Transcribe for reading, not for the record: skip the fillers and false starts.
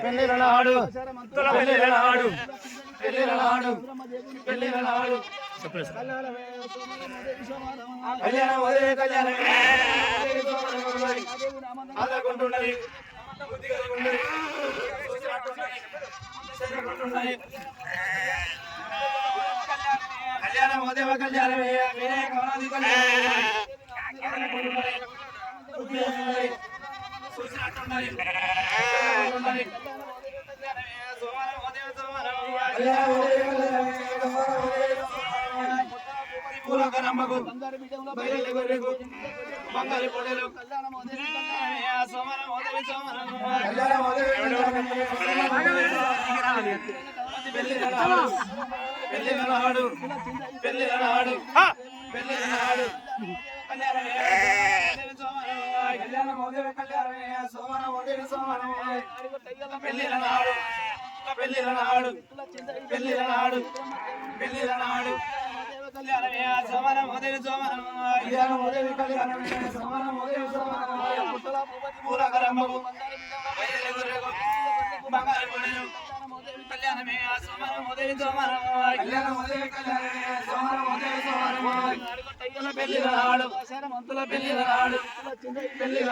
పెళ్ళిళ్ళ నాడు పెళ్ళిళ్ళ నాడు పెళ్ళిళ్ళ నాడు పెళ్ళిళ్ళ నాడు కళ్యాణం అదే కళ్యాణమే అదకుంటున్నది కళ్యాణం అదే కళ్యాణమే వినాయకనాది పూలకరమ్మకు బయలు గొర్రెకు బంగారు పొడలు పెళ్ళిళ్ళ నాడు పెళ్ళిళ్ళ నాడు పెళ్ళిళ్ళ నాడు కళ్యాణం కళ్యాణమే సోమన పెళ్ళిళ్ళ నాడు పెళ్ళిళ్ళ నాడు పెళ్ళిళ్ళ నాడు పెళ్ళిళ్ళ నాడు కళ్యాణమే సోమన మొదటి సోమన కళ్యాణమే సోమన మొదటి సోమన పూలకరమ్మకు బంగారు పొడలు కళ్యాణమే సోమన మొదటి సోమన కళ్యాణం కళ్యాణమే సోమన మొదటి సోమన పెళ్ళిళ్ళ నాడు పెళ్ళిళ్ళ నాడు పెళ్ళిళ్ళ